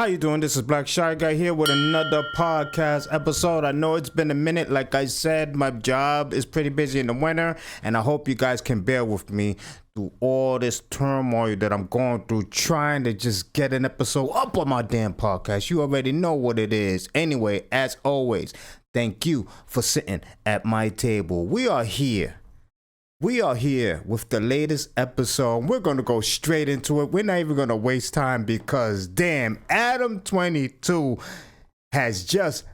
How you doing? This is Black Shy Guy here with another podcast episode. I know it's been a minute. Like I said, my job is pretty busy in the winter, and I hope you guys can bear with me through all this turmoil that I'm going through trying to just get an episode up on my damn podcast. You already know what it is. Anyway, as always, thank you for sitting at my table. We are here with the latest episode. We're going to go straight into it. We're not even going to waste time because, damn, ADAM22 has just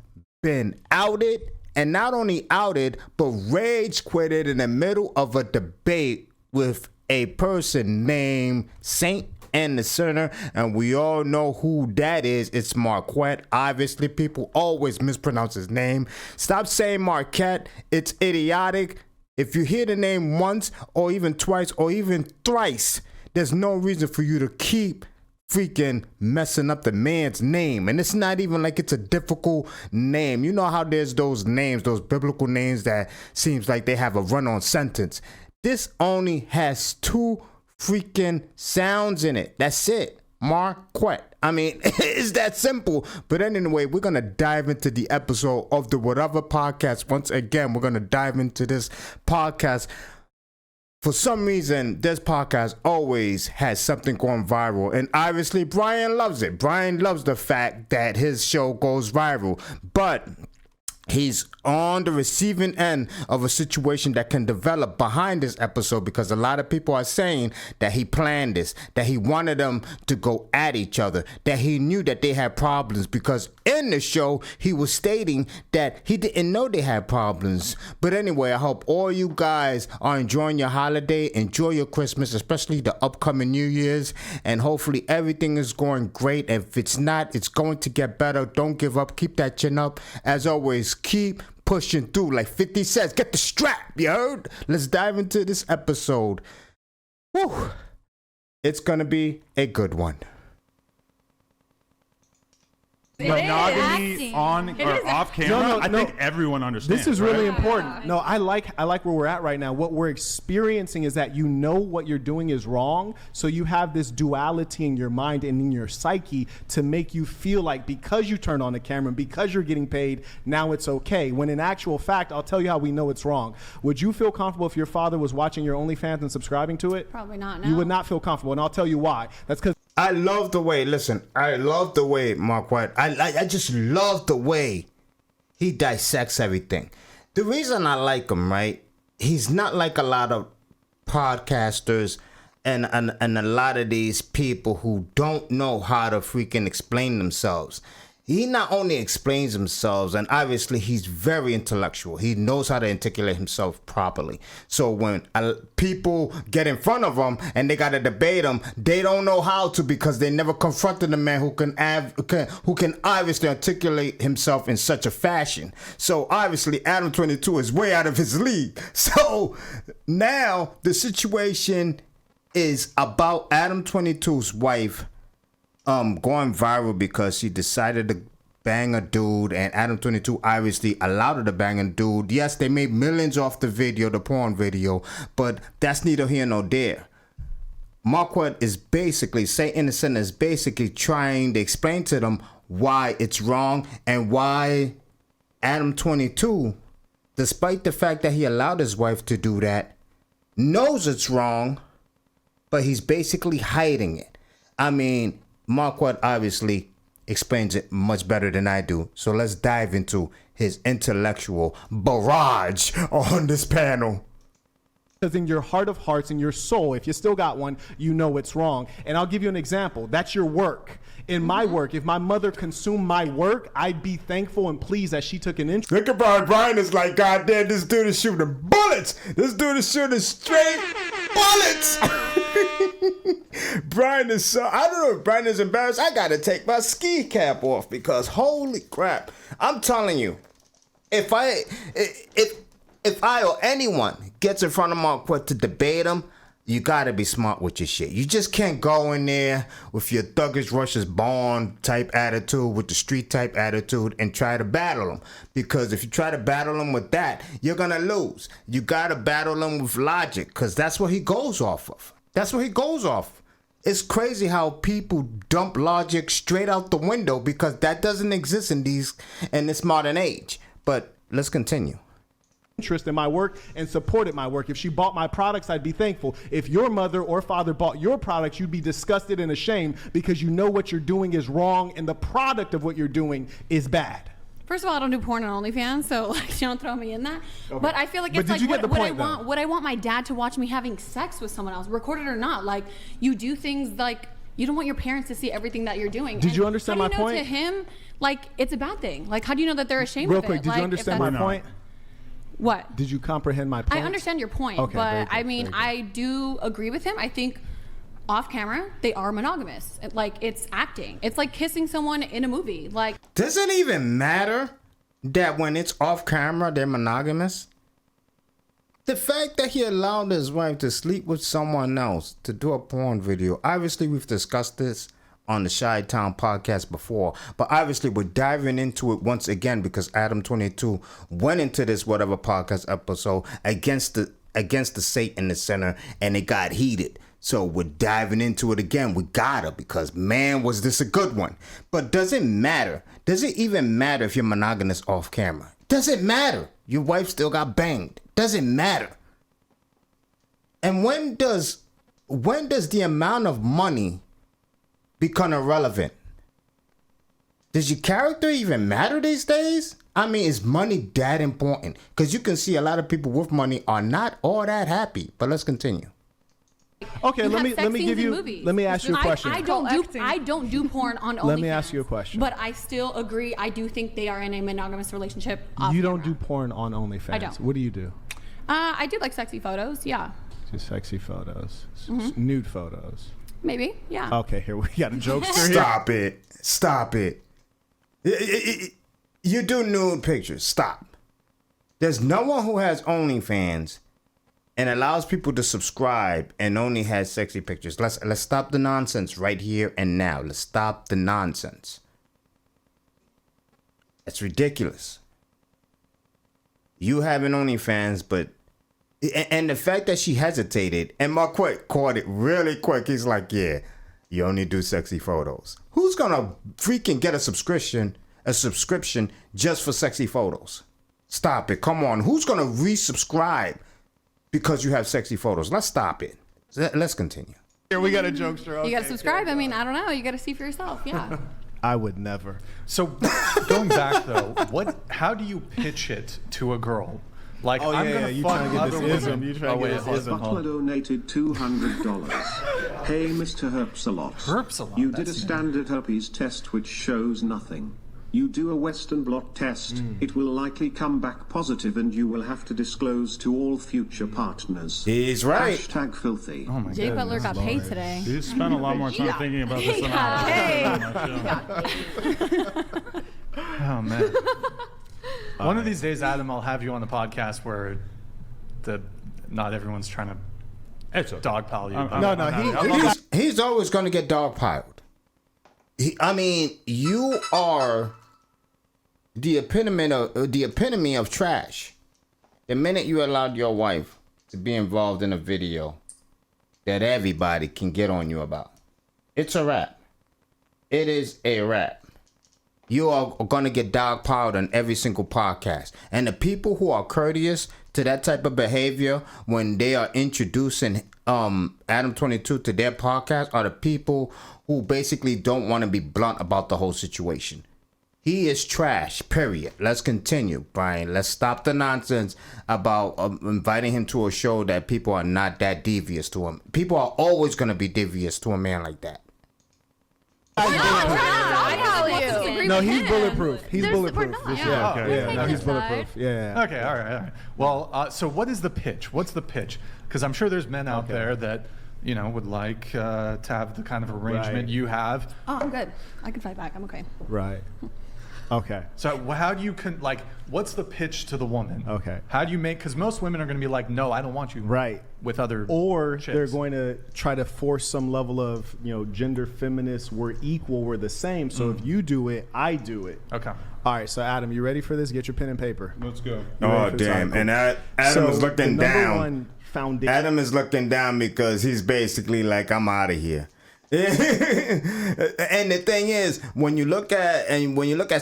been outed. And not only outed, but rage quitted in the middle of a debate with a person named Saint and the Sinner. And we all know who that is. It's Marquette. Obviously, people always mispronounce his name. Stop saying Marquette. It's idiotic. If you hear the name once or even twice or even thrice, there's no reason for you to keep freaking messing up the man's name. And it's not even like it's a difficult name. You know how there's those names, those biblical names that seems like they have a run-on sentence. This only has two freaking sounds in it. That's it. Marquette. I mean, it's that simple. But anyway, we're going to dive into the episode of the Whatever Podcast. Once again, we're going to dive into this podcast. For some reason, this podcast always has something going viral. And obviously, Brian loves it. Brian loves the fact that his show goes viral. But he's on the receiving end of a situation that can develop behind this episode because a lot of people are saying that he planned this, that he wanted them to go at each other, that he knew that they had problems because in the show, he was stating that he didn't know they had problems. But anyway, I hope all you guys are enjoying your holiday, enjoy your Christmas, especially the upcoming New Year's, and hopefully everything is going great. If it's not, it's going to get better. Don't give up. Keep that chin up. As always, keep pushing through like 50 says. Get the strap, you heard? Let's dive into this episode. Whew. It's gonna be a good one. Monogamy on or off camera, I think everyone understands. This is really important. No, I like where we're at right now. What we're experiencing is that you know what you're doing is wrong, so you have this duality in your mind and in your psyche to make you feel like because you turned on the camera, because you're getting paid, now it's okay. When in actual fact, I'll tell you how we know it's wrong. Would you feel comfortable if your father was watching your OnlyFans and subscribing to it? Probably not, no. You would not feel comfortable, and I'll tell you why. That's because I love the way, Marquette, I just love the way he dissects everything. The reason I like him, right, he's not like a lot of podcasters and a lot of these people who don't know how to freaking explain themselves. He not only explains himself, and obviously he's very intellectual. He knows how to articulate himself properly. So when people get in front of him and they got to debate him, they don't know how to because they never confronted a man who can obviously articulate himself in such a fashion. So obviously ADAM22 is way out of his league. So now the situation is about ADAM22's wife going viral because she decided to bang a dude, and ADAM22 obviously allowed her to bang a dude. Yes, they made millions off the video, the porn video, but that's neither here nor there. Marquette is basically, Saint Innocent is basically trying to explain to them why it's wrong and why ADAM22, despite the fact that he allowed his wife to do that, knows it's wrong, but he's basically hiding it. I mean, Marquette obviously explains it much better than I do. So let's dive into his intellectual barrage on this panel. Because in your heart of hearts, in your soul, if you still got one, you know it's wrong. And I'll give you an example. That's your work. In my work, if my mother consumed my work, I'd be thankful and pleased that she took an interest. Look at Brian. Brian is like, God damn, this dude is shooting bullets. This dude is shooting straight bullets. Brian is so, I don't know if Brian is embarrassed. I got to take my ski cap off because holy crap. I'm telling you, if I or anyone gets in front of Marquette to debate him, you gotta be smart with your shit. You just can't go in there with your thuggish Russia's born type attitude, with the street type attitude, and try to battle him. Because if you try to battle him with that, you're gonna lose. You gotta battle him with logic, because that's what he goes off of. That's what he goes off. It's crazy how people dump logic straight out the window because that doesn't exist in this modern age. But let's continue. Interest in my work and supported my work. If she bought my products, I'd be thankful. If your mother or father bought your products, you'd be disgusted and ashamed because you know what you're doing is wrong and the product of what you're doing is bad. First of all, I don't do porn on OnlyFans, so like, don't throw me in that. Okay. But I feel like it's like would I want my dad to watch me having sex with someone else, recorded or not? Like, you do things like you don't want your parents to see everything that you're doing. Did you understand my point? To him, like, it's a bad thing. Like, how do you know that they're ashamed of it? Real quick, did you understand my point? What? Did you comprehend my point? I understand your point, okay, but I mean, I do agree with him. I think off camera, they are monogamous. Like, it's acting. It's like kissing someone in a movie. Like, does it even matter that when it's off camera, they're monogamous? The fact that he allowed his wife to sleep with someone else to do a porn video, obviously we've discussed this on the Shytown podcast before, but obviously we're diving into it once again because ADAM22 went into this whatever podcast episode against the Satan in the center, and it got heated. So we're diving into it again. We gotta, because man, was this a good one. But does it matter? Does it even matter if you're monogamous off camera? Does it matter? Your wife still got banged. Does it matter? And when does the amount of money become irrelevant? Does your character even matter these days? I mean, is money that important? Because you can see a lot of people with money are not all that happy. But let's continue. Okay, let me ask you a question. I don't do porn on OnlyFans. Let me ask you a question. But I still agree. I do think they are in a monogamous relationship. You don't do porn on OnlyFans. I don't. What do you do? I do like sexy photos. Yeah. Do sexy photos, nude photos. Maybe. Yeah. Okay, here we got a jokester. Stop it. You do nude pictures. Stop. There's no one who has OnlyFans and allows people to subscribe and only has sexy pictures. Let's stop the nonsense right here and now. Let's stop the nonsense. It's ridiculous. You have an OnlyFans, but and the fact that she hesitated, and Marquette caught it really quick. He's like, yeah, you only do sexy photos. Who's gonna freaking get a subscription just for sexy photos? Stop it. Come on. Who's gonna resubscribe because you have sexy photos? Let's stop it. Let's continue. Here we got a jokester. Okay, you gotta subscribe. I mean, I don't know. You gotta see for yourself. Yeah. I would never. So going back though, how do you pitch it to a girl? Like, I'm gonna fuck other women. Butler donated $200. Hey, Mr. Herpsalot. You did a standard herpes test which shows nothing. You do a Western blot test, it will likely come back positive and you will have to disclose to all future partners. He's right. Hashtag filthy. Oh my Jay Butler got paid today. You spent a lot more time thinking about this than I did. Oh, man. One of these days, Adam, I'll have you on the podcast where not everyone's trying to dogpile you. He's always going to get dogpiled. I mean, you are the epitome of trash. The minute you allowed your wife to be involved in a video that everybody can get on you about, it's a wrap. It is a wrap. You are going to get dogpiled on every single podcast. And the people who are courteous to that type of behavior when they are introducing ADAM22 to their podcast are the people who basically don't want to be blunt about the whole situation. He is trash, period. Let's continue, Brian. Let's stop the nonsense about inviting him to a show that people are not that devious to him. People are always going to be devious to a man like that. No, he's bulletproof. He's bulletproof. He's bulletproof. Yeah. Okay, all right. Well, so what is the pitch? What's the pitch? Because I'm sure there's men out there that, would like to have the kind of arrangement you have. Oh, I'm good. I can fight back. I'm okay. Right. Okay. So how do you what's the pitch to the woman? Okay. How do you because most women are going to be like, no, I don't want you. Right. With other Or chicks. They're going to try to force some level of, gender feminist, we're equal, we're the same. So if you do it, I do it. Okay. All right. So Adam, you ready for this? Get your pen and paper. Let's go. Oh, damn. And Adam is looking down. Foundation. Adam is looking down because he's basically like, I'm out of here. And the thing is, when you look at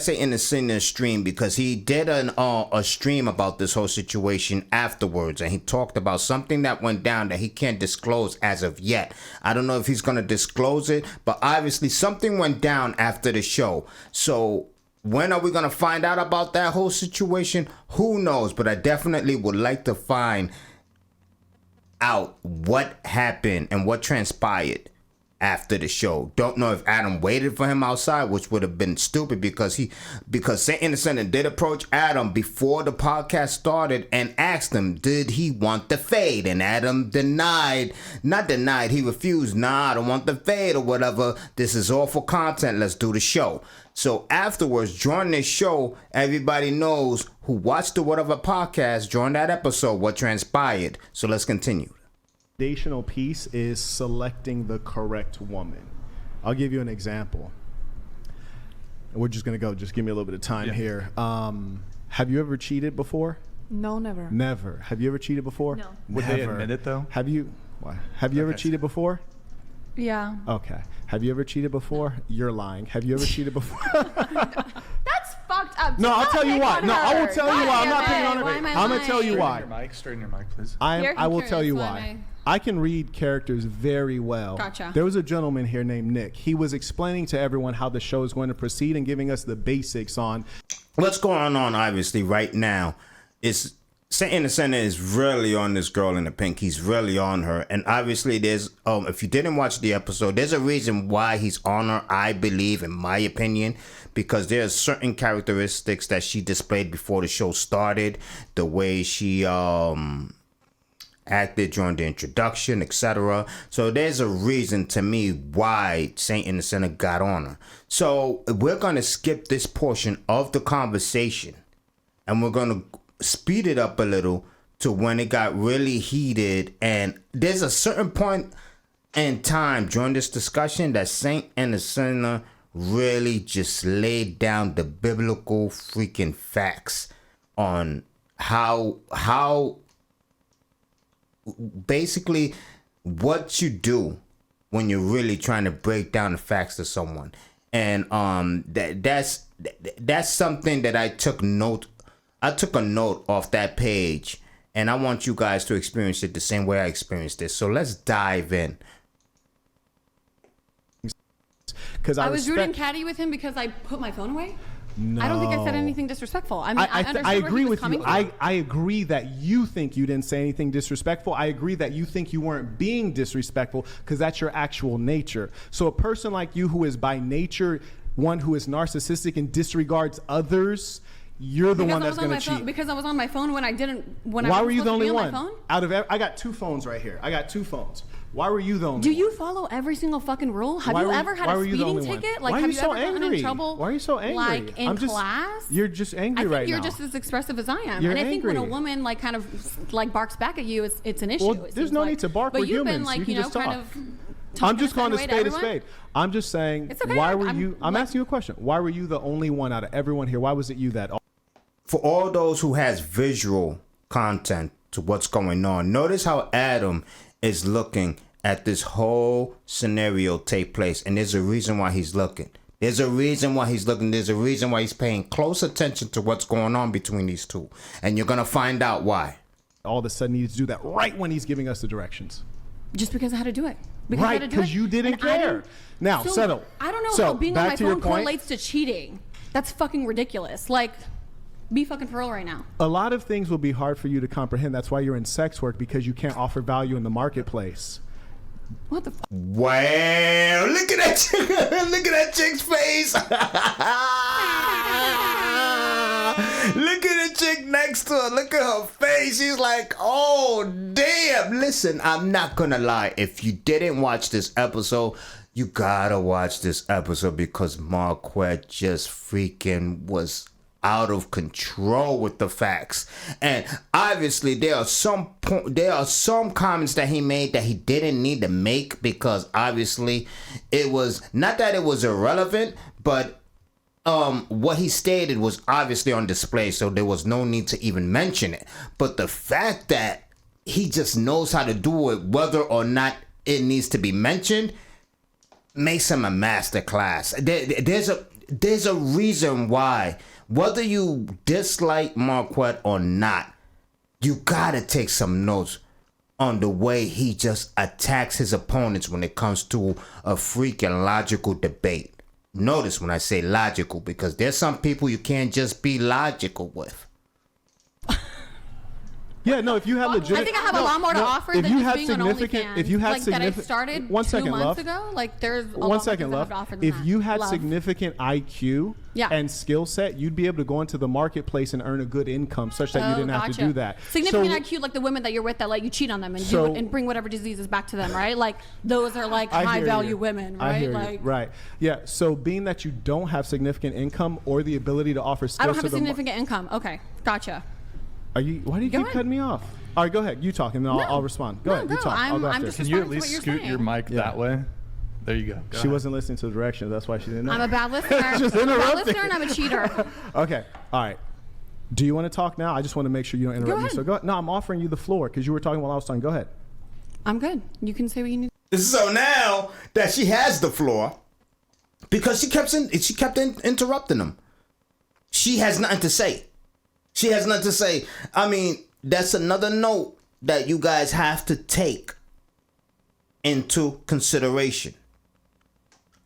Satan the Sinner stream, because he did a stream about this whole situation afterwards, and he talked about something that went down that he can't disclose as of yet. I don't know if he's gonna disclose it, but obviously something went down after the show. So when are we gonna find out about that whole situation? Who knows? But I definitely would like to find out what happened and what transpired after the show. Don't know if Adam waited for him outside, which would have been stupid because Satan the Sinner did approach Adam before the podcast started and asked him, did he want the fade? And Adam he refused. Nah, I don't want the fade or whatever. This is all for content. Let's do the show. So afterwards, during this show, everybody knows who watched the whatever podcast during that episode what transpired. So let's continue. Foundational piece is selecting the correct woman. I'll give you an example. We're just gonna go. Just give me a little bit of time here. Have you ever cheated before? No, never. Never. Have you ever cheated before? No. Would they admit it though? Have you? Why? Have you ever cheated before? Yeah. Okay. Have you ever cheated before? You're lying. Have you ever cheated before? That's fucked up. No, I'll tell you why. No, I will tell you why. I'm not picking on her. I'm gonna tell you why. Straighten your mic, please. I will tell you why. I can read characters very well. Gotcha. There was a gentleman here named Nick. He was explaining to everyone how the show is going to proceed and giving us the basics on what's going on. Obviously, right now, is Satan the Sinner is really on this girl in the pink. He's really on her, and obviously, there's if you didn't watch the episode, there's a reason why he's on her. I believe, in my opinion, because there's certain characteristics that she displayed before the show started, the way she acted during the introduction, etc. So there's a reason to me why Satan the Sinner got on her. So we're gonna skip this portion of the conversation, and we're gonna speed it up a little to when it got really heated. And there's a certain point in time during this discussion that Saint and the Sinner really just laid down the biblical freaking facts on how basically what you do when you're really trying to break down the facts to someone. And that's something that I took a note off that page, and I want you guys to experience it the same way I experienced it. So let's dive in. Because I was rude and catty with him because I put my phone away. No. I don't think I said anything disrespectful. I mean, I agree with you. I agree that you think you didn't say anything disrespectful. I agree that you think you weren't being disrespectful because that's your actual nature. So a person like you who is by nature one who is narcissistic and disregards others, you're the one that's going to cheat. Because I was on my phone when I didn't. Why were you the only one? I got two phones right here. I got two phones. Why were you the only one? Do you follow every single fucking rule? Have you ever had a speeding ticket? Like, have you ever gotten in trouble? Why are you so angry? Like in class? You're just angry right now. I think you're just as expressive as I am. You're and I think angry. when a woman like kind of like barks back at you, it's an issue. Well, there's no need to bark with humans. But you've been like, you know, kind of. I'm just calling a spade a spade. I'm just saying, why were you? I'm asking you a question. Why were you the only one out of everyone here? Why was it you that? For all those who has visual content to what's going on, notice how Adam is looking at this whole scenario take place, and there's a reason why he's looking. There's a reason why he's looking. There's a reason why he's paying close attention to what's going on between these two, and you're gonna find out why. All of a sudden, he needs to do that right when he's giving us the directions. Just because I had to do it. Right, because you didn't care. Now, settle. I don't know how being on my phone correlates to cheating. That's fucking ridiculous. Like, be fucking for real right now. A lot of things will be hard for you to comprehend. That's why you're in sex work, because you can't offer value in the marketplace. What the fuck? Wow, look at that chick. Look at that chick's face. Look at the chick next to her. Look at her face. She's like, oh, damn. Listen, I'm not going to lie. If you didn't watch this episode, you got to watch this episode, because Marquette just freaking was out of control with the facts. And obviously there are some comments that he made that he didn't need to make, because obviously it was not that it was irrelevant, but what he stated was obviously on display, so there was no need to even mention it. But the fact that he just knows how to do it, whether or not it needs to be mentioned, makes him a master class. There's a reason why, whether you dislike Marquette or not, you gotta take some notes on the way he just attacks his opponents when it comes to a freaking logical debate. Notice when I say logical, because there's some people you can't just be logical with. Yeah, no, if you had legit, I think I have a lot more to offer than just being on OnlyFans. If you had that I started 2 months ago, like there's a lot more to offer than if that. you had significant IQ Yeah. and skill set, you'd be able to go into the marketplace and earn a good income such that you didn't have to do that. Significant IQ, like the women that you're with that let you cheat on them and bring whatever diseases back to them, right? Like those are like high value women, right? I hear you. Right. Yeah. So being that you don't have significant income or the ability to offer skills I don't have to a significant income. Okay, gotcha. Why do you keep cutting me off? All right, go ahead. You talk, and then I'll respond. Go ahead. You talk. I'll go after. Just Can you at least scoot your mic that way? There you go. She wasn't listening to the directions. That's why she didn't know. I'm a bad listener. Just I'm a bad interrupting. listener, and I'm a cheater. Okay. All right. Do you want to talk now? I just want to make sure you don't interrupt me. So go ahead. No, I'm offering you the floor because you were talking while I was talking. Go ahead. I'm good. You can say what you need. So now that she has the floor, because she kept interrupting him, she has nothing to say. She has nothing to say. I mean, that's another note that you guys have to take into consideration.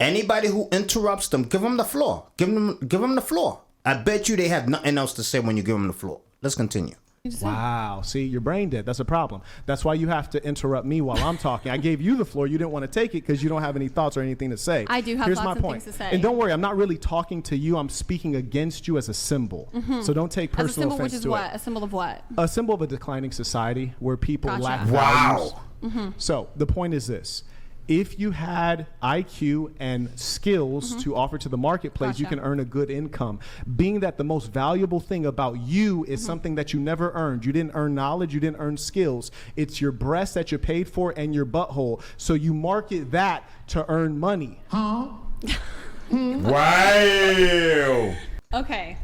Anybody who interrupts them, give them the floor. Give them the floor. I bet you they have nothing else to say when you give them the floor. Let's continue. Wow. See, your brain dead. That's a problem. That's why you have to interrupt me while I'm talking. I gave you the floor. You didn't want to take it because you don't have any thoughts or anything to say. I do have lots of things to say. And don't worry, I'm not really talking to you. I'm speaking against you as a symbol. Mm-hmm. So don't take personal offense to it. Which is what? A symbol of what? A symbol of a declining society where people lack values. Wow. Mm-hmm. So the point is this. If you had IQ and skills to offer to the marketplace, you can earn a good income. Being that the most valuable thing about you is something that you never earned. You didn't earn knowledge. You didn't earn skills. It's your breast that you paid for and your butthole. So you market that to earn money. Wow. Okay.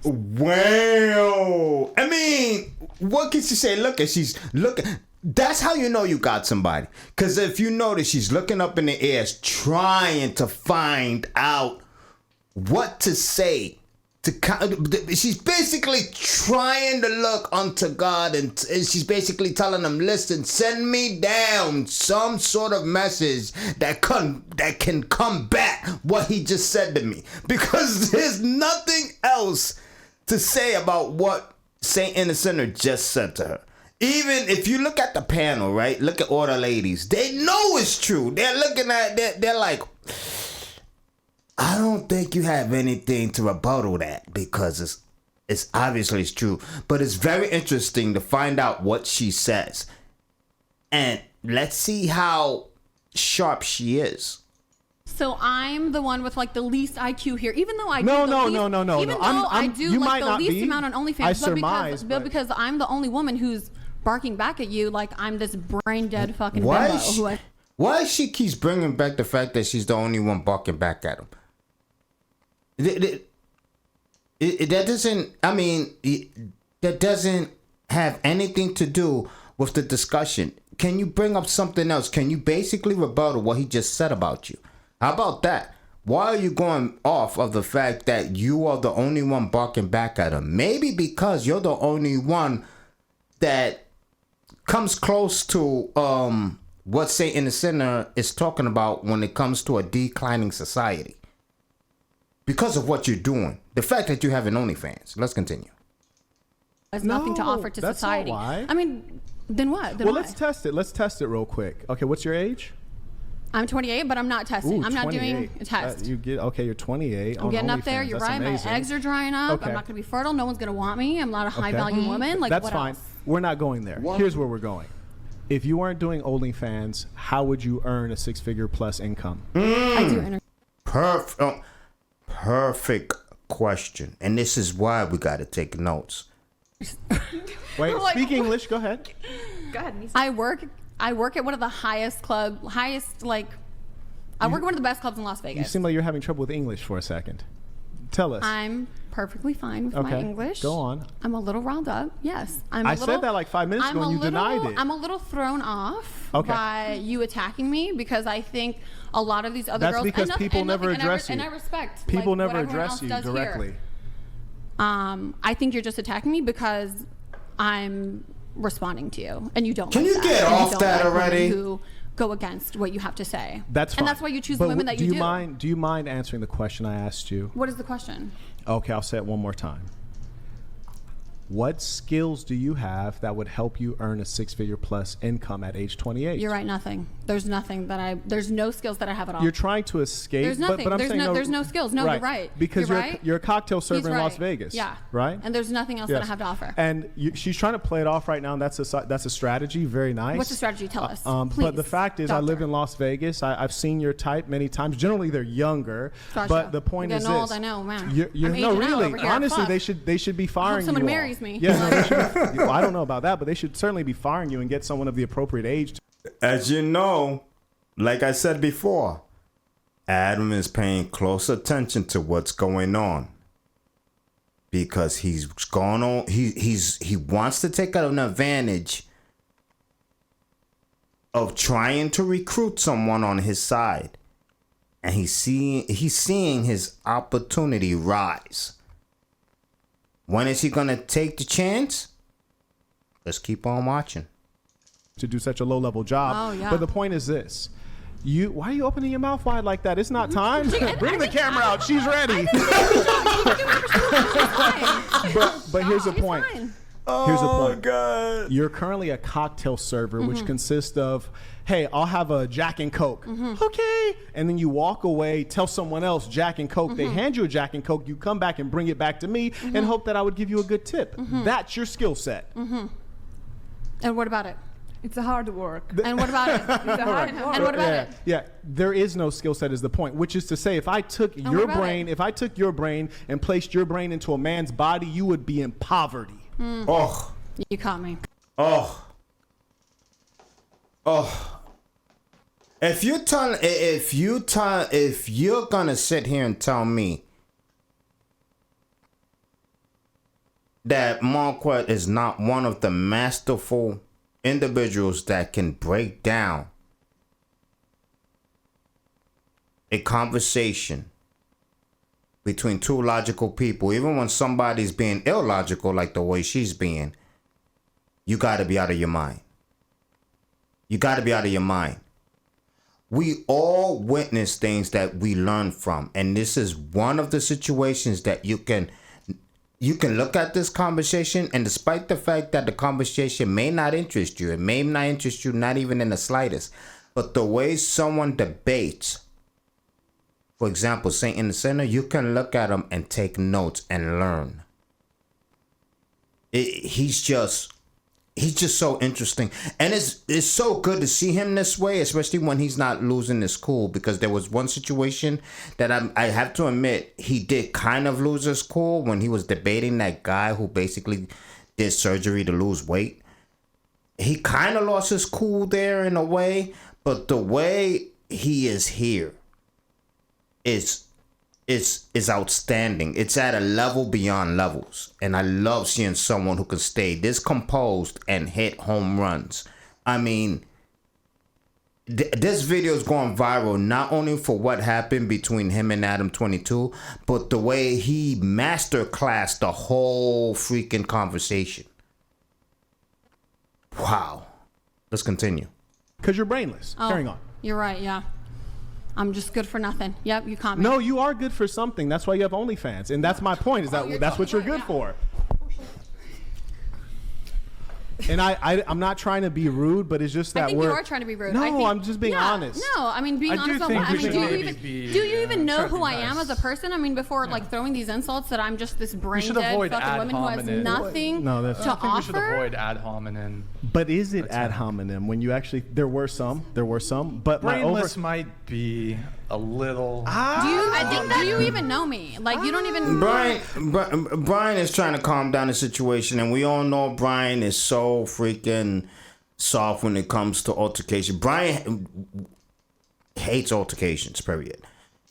Wow. I mean, what can she say? Look, she's looking. That's how you know you got somebody. Because if you notice, she's looking up in the air, trying to find out what to say. She's basically trying to look unto God, and she's basically telling him, listen, send me down some sort of message that can combat what he just said to me. Because there's nothing else to say about what Saint Innocent just said to her. Even if you look at the panel, right? Look at all the ladies. They know it's true. They're looking at it. They're like, I don't think you have anything to rebuttal that because it's obviously it's true. But it's very interesting to find out what she says. And let's see how sharp she is. So I'm the one with like the least IQ here, even though I do No. I do like the least amount on OnlyFans, but because I'm the only woman who's barking back at you like I'm this brain dead fucking bimbo. Why she keeps bringing back the fact that she's the only one barking back at him? That doesn't have anything to do with the discussion. Can you bring up something else? Can you basically rebuttal what he just said about you? How about that? Why are you going off of the fact that you are the only one barking back at him? Maybe because you're the only one that comes close to what Saint Innocent is talking about when it comes to a declining society. Because of what you're doing. The fact that you have an OnlyFans. Let's continue. There's nothing to offer to society. Not why. I mean, then what? Let's test it. Let's test it real quick. Okay, what's your age? I'm 28, but I'm not testing. I'm not doing a test. You're 28. I'm getting up there. You're right. Amazing. My eggs are drying up. Okay. I'm not going to be fertile. No one's going to want me. I'm not a high value woman. Like, that's what fine. else? We're not going there. Here's where we're going. If you weren't doing OnlyFans, how would you earn a 6-figure plus income? I do Perfect question. And this is why we got to take notes. Wait, speak English. Go ahead. Go ahead. I work at one of the I work at one of the best clubs in Las Vegas. You seem like you're having trouble with English for a second. Tell us. I'm perfectly fine with my English. Go on. I'm a little riled up. Yes. I said that like 5 minutes ago and you denied it. I'm a little thrown off by you attacking me because I think a lot of these other girls. That's because people never address you. And I respect. People never address you directly. Here. I think you're just attacking me because I'm responding to you and you don't. Can you get off that already? Who go against what you have to say. That's fine. And that's why you choose the women that you do. Do you mind answering the question I asked you? What is the question? Okay, I'll say it one more time. What skills do you have that would help you earn a 6-figure plus income at age 28? You're right, nothing. There's nothing there's no skills that I have at all. You're trying to escape. There's nothing. But there's no skills. No, you're right. Because you're a cocktail server in Las Vegas. Yeah. Right? And there's nothing else that I have to offer. And she's trying to play it off right now, and that's a strategy. Very nice. What's the strategy? Tell us, please. But the fact is, I live in Las Vegas. I've seen your type many times. Generally, they're younger. Gotcha. But the point is this. Old, I know, man. No, really. Honestly, they should be firing you. Someone marries me. Yeah, no, they should well, I don't know about that, but they should certainly be firing you and get someone of the appropriate age. As you know, like I said before, Adam is paying close attention to what's going on because he wants to take an advantage of trying to recruit someone on his side, and he's seeing his opportunity rise. When is he gonna take the chance? Let's keep on watching. To do such a low-level job. Oh, yeah. But the point is this. Why are you opening your mouth wide like that? It's not time. Bring the camera out. She's ready. But here's the point. Here's the point. God. You're currently a cocktail server, which consists of, hey, I'll have a Jack and Coke. Okay. And then you walk away, tell someone else Jack and Coke. They hand you a Jack and Coke. You come back and bring it back to me and hope that I would give you a good tip. That's your skill set. And what about it? It's a hard work. And what about it? It's a hard work. And what about it? Yeah, there is no skill set is the point, which is to say if I took your brain and placed your brain into a man's body, you would be in poverty. Oh. You caught me. Oh. If you're gonna sit here and tell me that Marquette is not one of the masterful individuals that can break down a conversation between two logical people, even when somebody's being illogical like the way she's being, you got to be out of your mind. You got to be out of your mind. We all witness things that we learn from, and this is one of the situations that you can look at this conversation, and despite the fact that the conversation may not interest you, it may not interest you not even in the slightest, but the way someone debates, for example, Saint in the Center, you can look at him and take notes and learn. He's just so interesting, and it's so good to see him this way, especially when he's not losing his cool, because there was one situation that I have to admit he did kind of lose his cool when he was debating that guy who basically did surgery to lose weight. He kind of lost his cool there in a way, but the way he is here is outstanding. It's at a level beyond levels, and I love seeing someone who can stay this composed and hit home runs. I mean, this video is going viral not only for what happened between him and ADAM22, but the way he masterclassed the whole freaking conversation. Wow. Let's continue. Because you're brainless. Carrying on. You're right, yeah. I'm just good for nothing. Yep, you caught me. No, you are good for something. That's why you have OnlyFans. And that's my point, is that that's what you're good for. And I'm not trying to be rude, but it's just that I think you are trying to be rude. No, I'm just being honest. No, I mean, being honest on what? I mean, do you even know who I am as a person? I mean, before like throwing these insults that I'm just this brain dead fucking woman who has nothing to offer? I think we should avoid ad hominem. But is it ad hominem when you actually, there were some, but brainless might be a little. Do you even know me? Like, you don't even. Brian is trying to calm down the situation, and we all know Brian is so freaking soft when it comes to altercation. Brian hates altercations, period.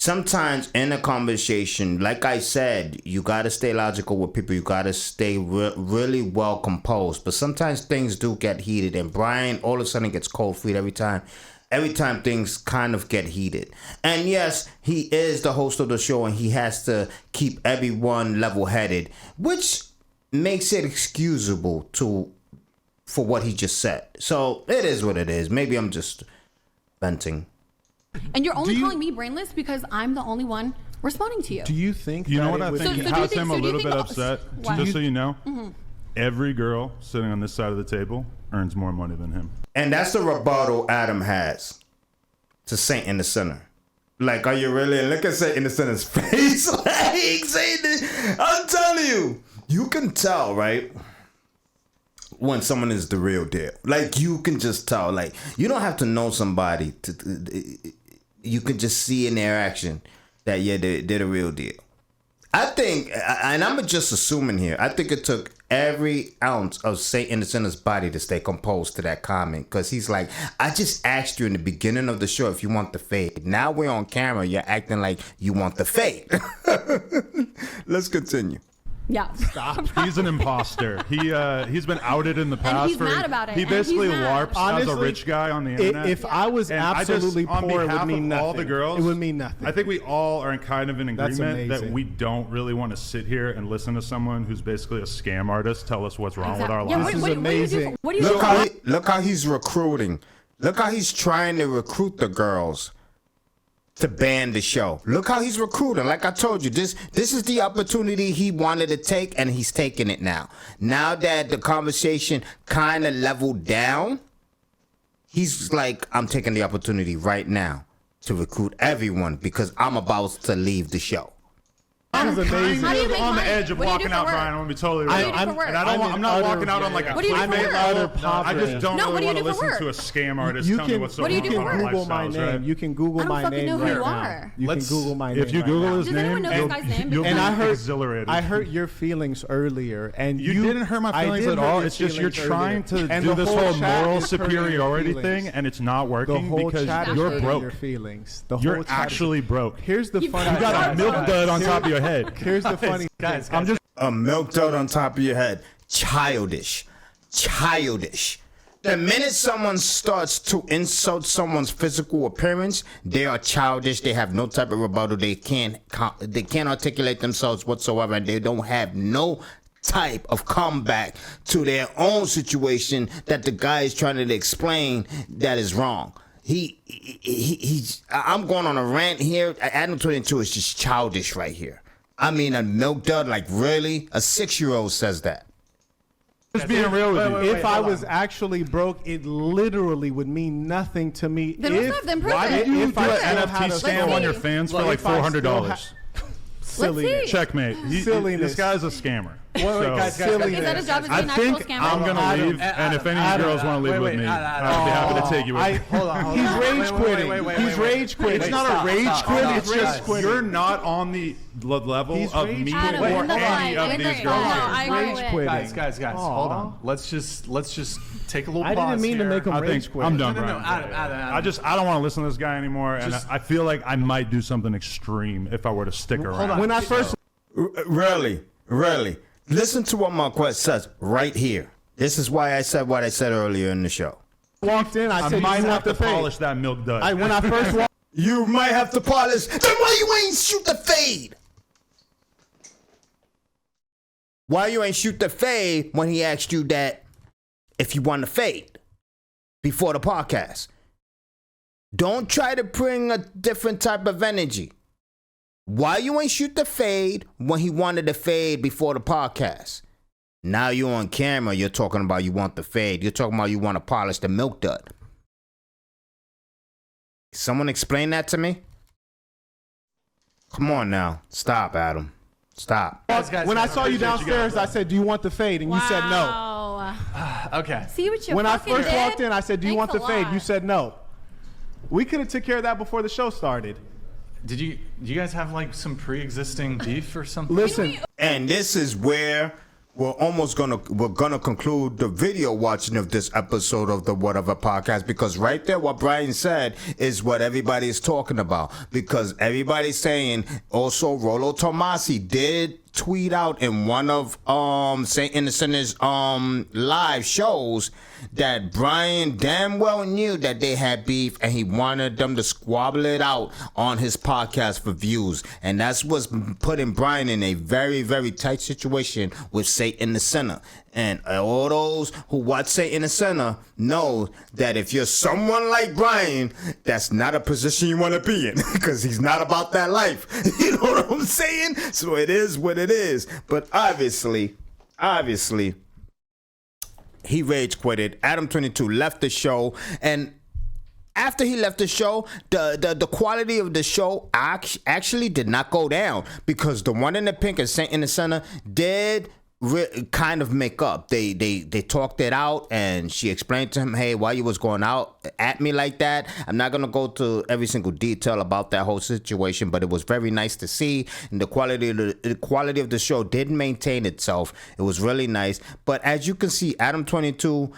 sometimes in a conversation, like I said, you got to stay logical with people. You got to stay really well composed. But sometimes things do get heated. And Brian all of a sudden gets cold feet every time things kind of get heated. And yes, he is the host of the show and he has to keep everyone level-headed, which makes it excusable for what he just said. So it is what it is. Maybe I'm just venting. And you're only calling me brainless because I'm the only one responding to you. Do you think you know what I think has him a little bit upset? Just so you know, every girl sitting on this side of the table earns more money than him. And that's the rebuttal Adam has to Saint in the Center. Like, are you really? Look at Saint in the Center's face. Like, Saint, I'm telling you, you can tell, right? When someone is the real deal. Like, you can just tell. Like, you don't have to know somebody you can just see in their action that, yeah, they're the real deal. I think, and I'm just assuming here, I think it took every ounce of Saint Innocent's body to stay composed to that comment. Because he's like, I just asked you in the beginning of the show if you want the fade. Now we're on camera, you're acting like you want the fade. Let's continue. Yeah. Stop. He's an imposter. He's been outed in the past. And he's mad about it. He basically LARPs as a rich guy on the internet. If I was absolutely poor, it would mean nothing. All the girls, it would mean nothing. I think we all are kind of in agreement that we don't really want to sit here and listen to someone who's basically a scam artist tell us what's wrong with our lives. This is amazing. What do you do? Look how he's recruiting. Look how he's trying to recruit the girls to ban the show. Look how he's recruiting. Like I told you, this is the opportunity he wanted to take, and he's taking it now. Now that the conversation kind of leveled down, he's like, I'm taking the opportunity right now to recruit everyone because I'm about to leave the show. This is amazing. How do you make on the money? edge of What do you walking do for out, work? Brian. I'm gonna be totally real. I'm not utter- walking out on like a What do you do for clickbait work? level. I just don't No, what really do you want to do for listen to a work? scam artist You tell me can, what's so What do you wrong do with for our work? Google my lifestyles, name. right? You can Google I don't my fucking name know who right you now. are. You can Google my name. If you right Google now. his Does anyone name, know this guy's name? you'll be And I heard exhilarated. I hurt your feelings earlier, and You didn't hurt my I feelings did at hurt all. your It's just you're feelings trying earlier. to And do the this whole whole chat moral is hurting your superiority feelings. thing, and it's not The working whole because chat is you're hurting broke. your feelings. The You're whole chat is- actually broke. Here's the funny. You got a milk dud on top of your head. Here's the funny. Guys, I'm just A milk dud on top of your head. Childish. The minute someone starts to insult someone's physical appearance, they are childish. They have no type of rebuttal. They can't articulate themselves whatsoever, and they don't have no type of comeback to their own situation that the guy is trying to explain that is wrong. I'm going on a rant here. ADAM22 is just childish right here. I mean, a milk dud, like really? A 6-year-old says that. just being real with you. If I was actually broke, it literally would mean nothing to me. Then what's up? Then prove Why it. did you If do I an still had NFT a scam soul. on your fans for like If I still $400? Silliness. see. Checkmate. Silliness. This guy's a scammer. guys, silliness. Is that his job? Is he I an actual think scammer? I'm gonna leave, and if any of you girls want to leave with me, I'd be happy to take you with me. Hold on. He's rage quitting. He's rage quitting. It's not a rage quit. It's Rage just quitting. you're not on the level He's of rage me quitting. or Adam, that's any fine. of these Agree. girls. No, here. I agree Rage with it. quitting. Guys, hold on. Let's just take a little I pause didn't mean to here. make him I rage think quit. I'm done, No, Brian. Adam. I don't want to listen to this guy anymore, and I feel like I might do something extreme if I were to stick around. on. When I first Really. Listen to what Marquez says right here. This is why I said what I said earlier in the show. walked in, I I said, might "You have want to the fade?" polish that milk dud. When I first walked, You might have to polish. Then why you ain't shoot the fade? Why you ain't shoot the fade when he asked you that if you want to fade before the podcast? Don't try to bring a different type of energy. Why you ain't shoot the fade when he wanted the fade before the podcast? Now you on camera, you're talking about you want the fade. You're talking about you want to polish the milk dud. Someone explain that to me? Come on now. Stop, Adam. Stop. when I saw you downstairs, I said, "Do you want the fade?" And you said no. Wow. Okay. See what you When I fucking first did? walked in, I said, "Do you want Thanks the a fade?" lot. You said no. We could have took care of that before the show started. Do you guys have like some pre-existing beef or something? Listen, And this is where we're gonna conclude the video watching of this episode of the Whatever Podcast, because right there what Brian said is what everybody is talking about, because everybody's saying also Rollo Tomasi did tweet out in one of St. Innocent's live shows that Brian damn well knew that they had beef and he wanted them to squabble it out on his podcast for views, and that's what's putting Brian in a very, very tight situation with St. Innocent. And all those who watch St. Innocent know that if you're someone like Brian, that's not a position you want to be in, because he's not about that life. You know what I'm saying? So it is what it is. But obviously, he rage quitted. ADAM22 left the show, and after he left the show, the quality of the show actually did not go down, because the one in the pink and St. Innocent did kind of make up. They talked it out, and she explained to him, hey, why you was going out at me like that. I'm not gonna go to every single detail about that whole situation, but it was very nice to see, and the quality of the show did maintain itself. It was really nice. But as you can see, ADAM22,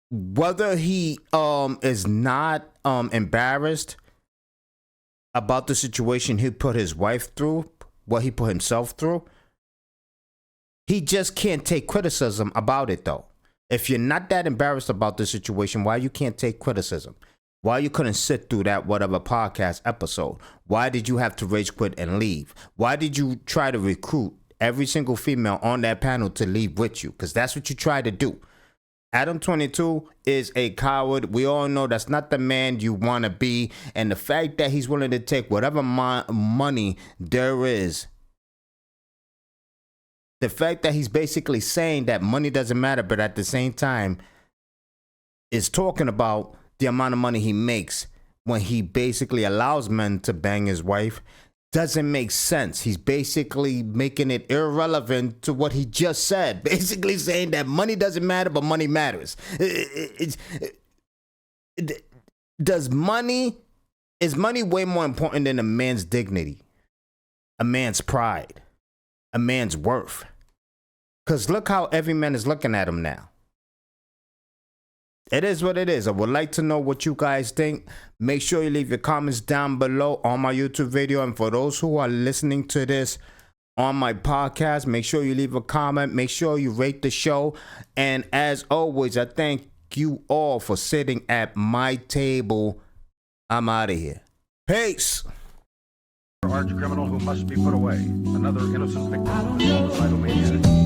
whether he is not embarrassed about the situation he put his wife through, what he put himself through, he just can't take criticism about it, though. If you're not that embarrassed about the situation, why you can't take criticism? Why you couldn't sit through that Whatever Podcast episode? Why did you have to rage quit and leave? Why did you try to recruit every single female on that panel to leave with you? Because that's what you tried to do. ADAM22 is a coward. We all know that's not the man you want to be. And the fact that he's willing to take whatever money there is, the fact that he's basically saying that money doesn't matter, but at the same time is talking about the amount of money he makes when he basically allows men to bang his wife, doesn't make sense. He's basically making it irrelevant to what he just said. Basically saying that money doesn't matter, but money matters. Is money way more important than a man's dignity, a man's pride, a man's worth? Because look how every man is looking at him now. It is what it is. I would like to know what you guys think. Make sure you leave your comments down below on my YouTube video. And for those who are listening to this on my podcast, make sure you leave a comment. Make sure you rate the show. And as always, I thank you all for sitting at my table. I'm out of here. Peace. Arch criminal who must be put away. Another innocent victim of suicidal mania.